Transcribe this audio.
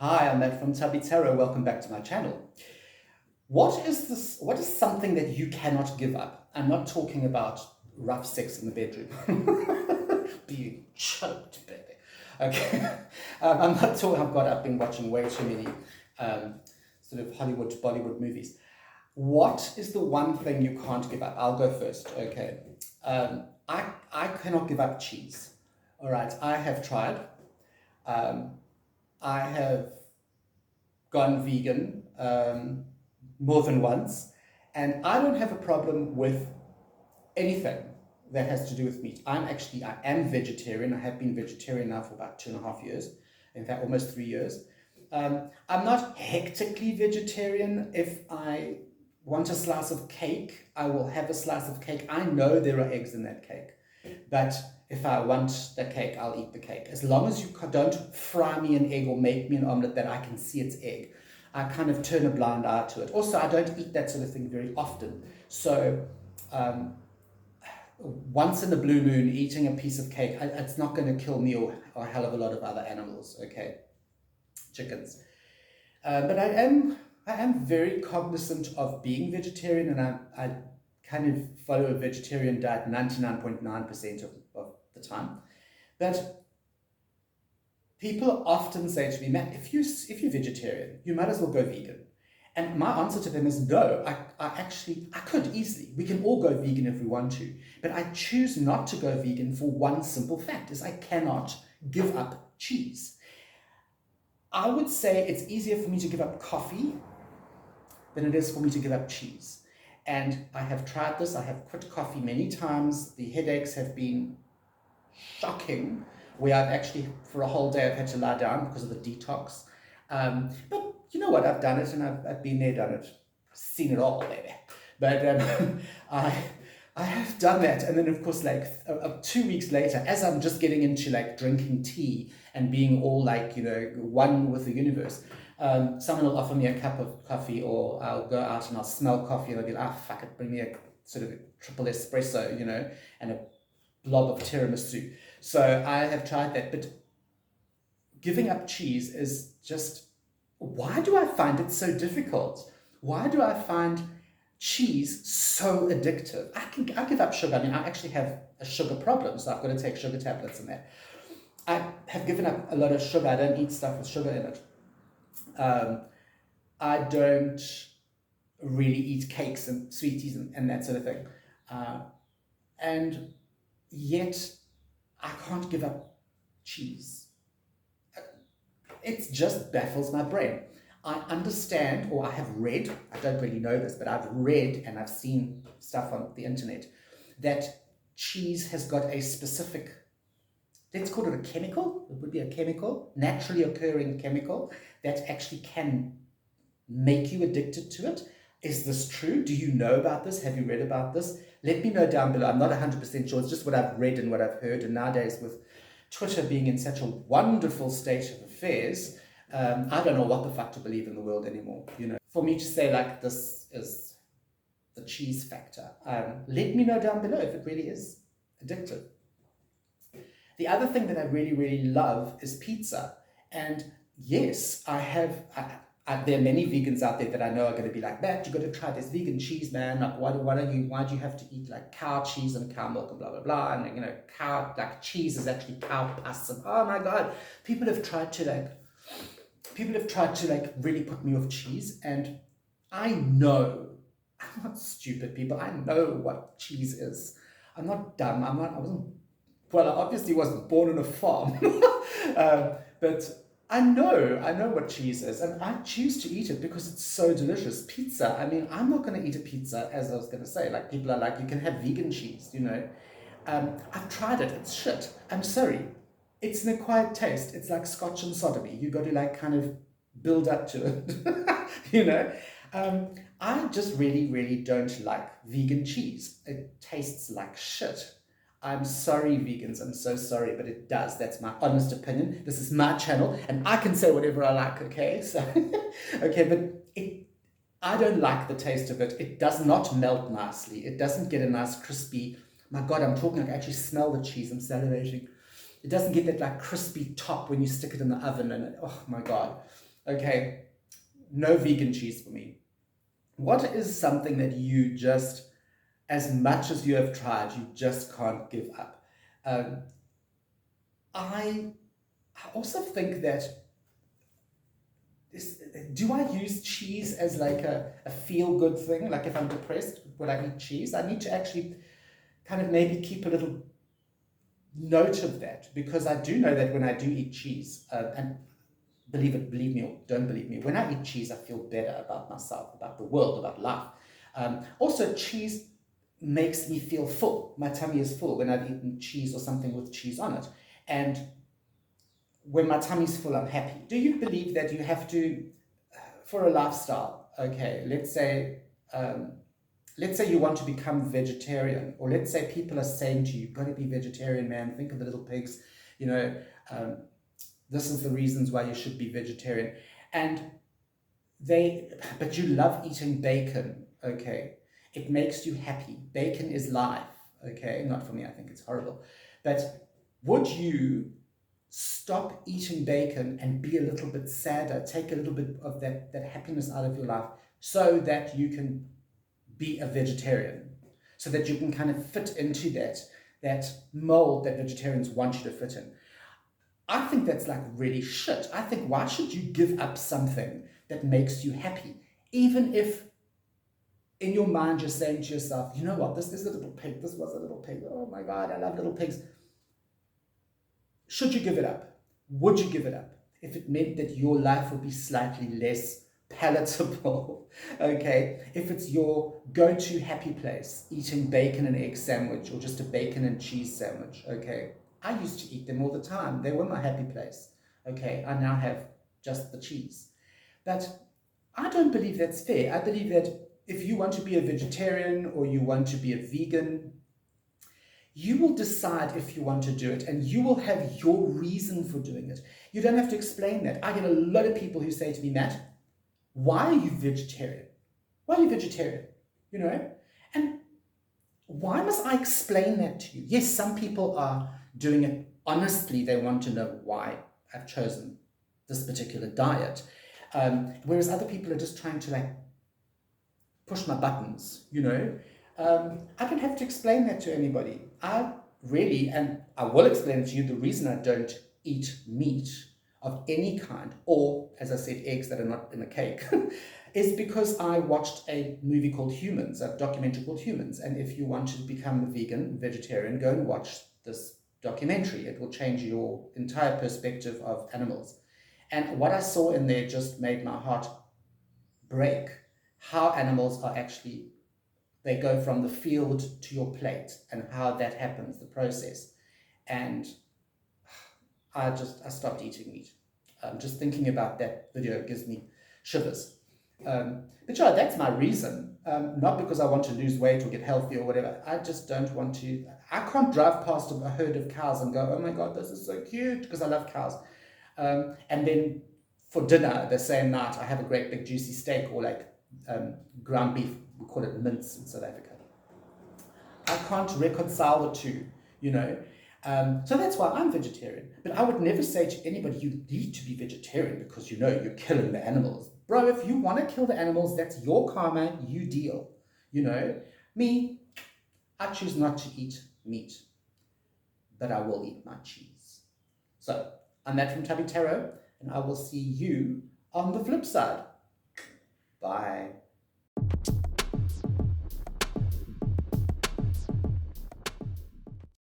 Hi, I'm Matt from Tubby Tarot. Welcome back to my channel. What is this? What is something that you cannot give up? I'm not talking about rough sex in the bedroom. Being choked, baby. Okay. I'm not talking, I've been watching way too many sort of Hollywood, Bollywood movies. What is the one thing you can't give up? I'll go first. Okay. I cannot give up cheese. All right. I have tried. Um, I have gone vegan more than once, and I don't have a problem with anything that has to do with meat. I am vegetarian. I have been vegetarian now for about 2.5 years. In fact, almost 3 years. I'm not hectically vegetarian. If I want a slice of cake, I will have a slice of cake. I know there are eggs in that cake, but if I want the cake, I'll eat the cake. As long as you don't fry me an egg or make me an omelette that I can see it's egg, I kind of turn a blind eye to it. Also, I don't eat that sort of thing very often. So, once in a blue moon, eating a piece of cake, it's not going to kill me or a hell of a lot of other animals, okay? Chickens. But I am very cognizant of being vegetarian, and I kind of follow a vegetarian diet 99.9% of the time. But people often say to me, Matt, if you're vegetarian, you might as well go vegan. And my answer to them is no, I could easily. We can all go vegan if we want to. But I choose not to go vegan for one simple fact, is I cannot give up cheese. I would say it's easier for me to give up coffee than it is for me to give up cheese. And I have tried this. I have quit coffee many times. The headaches have been shocking, where I've actually, for a whole day, I've had to lie down because of the detox. But you know what? I've done it, and I've been there, done it, seen it all, baby. But I I have done that, and then of course, like 2 weeks later, as I'm just getting into like drinking tea and being all like one with the universe, someone will offer me a cup of coffee, or I'll go out and I'll smell coffee, and I'll be like, ah, fuck it, bring me a sort of a triple espresso, and a blob of tiramisu. So I have tried that, but giving up cheese is just, why do I find it so difficult? Why do I find cheese so addictive? I give up sugar. I mean, I actually have a sugar problem, so I've got to take sugar tablets and that. I have given up a lot of sugar. I don't eat stuff with sugar in it. I don't really eat cakes and sweeties and that sort of thing. And yet, I can't give up cheese. It just baffles my brain. I understand, or I have read, I don't really know this, but I've read and I've seen stuff on the internet that cheese has got a specific, let's call it a chemical, it would be a chemical, naturally occurring chemical, that actually can make you addicted to it. Is this true? Do you know about this? Have you read about this? Let me know down below. I'm not 100% sure. It's just what I've read and what I've heard. And nowadays, with Twitter being in such a wonderful state of affairs, I don't know what the fuck to believe in the world anymore. For me to say like this is the cheese factor. Let me know down below if it really is addictive. The other thing that I really, really love is pizza. And yes, there are many vegans out there that I know are going to be like, Matt, you got to try this vegan cheese, man. Like, why do you have to eat like cow cheese and cow milk and blah, blah, blah. And, cow, like cheese is actually cow pus. And oh my God, people have tried to really put me off cheese. And I know, I'm not stupid, people. I know what cheese is. I'm not dumb. I obviously wasn't born on a farm. But I know what cheese is, and I choose to eat it because it's so delicious. Pizza, I mean, I'm not going to eat a pizza, as I was going to say. Like, people are like, you can have vegan cheese, I've tried it, it's shit. I'm sorry. It's an acquired taste. It's like scotch and sodomy. You got to like kind of build up to it, I just really, really don't like vegan cheese. It tastes like shit. I'm sorry, vegans. I'm so sorry, but it does. That's my honest opinion. This is my channel, and I can say whatever I like, okay? So, okay, but I don't like the taste of it. It does not melt nicely. It doesn't get a nice crispy, my God, I'm talking, I can actually smell the cheese. I'm salivating. It doesn't get that like crispy top when you stick it in the oven, and oh my God. Okay, no vegan cheese for me. What is something that you just, as much as you have tried, you just can't give up? Um, I also think that this, do I use cheese as like a feel-good thing? Like if I'm depressed, would I eat cheese? I need to actually kind of maybe keep a little note of that, because I do know that when I do eat cheese, and believe me or don't believe me, when I eat cheese, I feel better about myself, about the world, about life. Also, cheese makes me feel full. My tummy is full when I've eaten cheese or something with cheese on it. And when my tummy's full, I'm happy. Do you believe that you have to, for a lifestyle, okay, um, let's say you want to become vegetarian, or let's say people are saying to you, you've got to be vegetarian, man, think of the little pigs, you know, um, this is the reasons why you should be vegetarian. And but you love eating bacon, okay? It makes you happy. Bacon is life, okay? Not for me, I think it's horrible. But would you stop eating bacon and be a little bit sadder, take a little bit of that happiness out of your life so that you can be a vegetarian, so that you can kind of fit into that mold that vegetarians want you to fit in? I think that's like really shit. I think, why should you give up something that makes you happy? Even if in your mind you're saying to yourself, you know what, this is a little pig, this was a little pig, oh my God, I love little pigs. Should you give it up? Would you give it up if it meant that your life would be slightly less palatable? Okay, if it's your go-to happy place, eating bacon and egg sandwich or just a bacon and cheese sandwich, okay? I used to eat them all the time. They were my happy place. Okay, I now have just the cheese. But I don't believe that's fair. I believe that if you want to be a vegetarian or you want to be a vegan, you will decide if you want to do it, and you will have your reason for doing it. You don't have to explain that. I get a lot of people who say to me, Matt, why are you vegetarian? Why are you vegetarian? You know? And why must I explain that to you? Yes, some people are doing it honestly. They want to know why I've chosen this particular diet. Whereas other people are just trying to like push my buttons, you know. I don't have to explain that to anybody. I really, and I will explain to you the reason I don't eat meat of any kind, or as I said, eggs that are not in a cake, is because I watched a movie called Humans, a documentary called Humans. And if you want to become a vegan, vegetarian, go and watch this documentary. It will change your entire perspective of animals. And what I saw in there just made my heart break. How animals are actually, they go from the field to your plate and how that happens, the process. And I stopped eating meat. Just thinking about that video gives me shivers. But yeah, that's my reason. Not because I want to lose weight or get healthy or whatever. I just don't want to. I can't drive past a herd of cows and go, oh my God, this is so cute, because I love cows. And then for dinner the same night, I have a great big juicy steak, or like ground beef. We call it mince in South Africa. I can't reconcile the two, you know. So that's why I'm vegetarian. But I would never say to anybody, you need to be vegetarian because, you know, you're killing the animals. Bro, if you want to kill the animals, that's your karma, you deal. You know, me, I choose not to eat meat, but I will eat my cheese. So I'm Matt from Tubby Tarot, and I will see you on the flip side. Bye.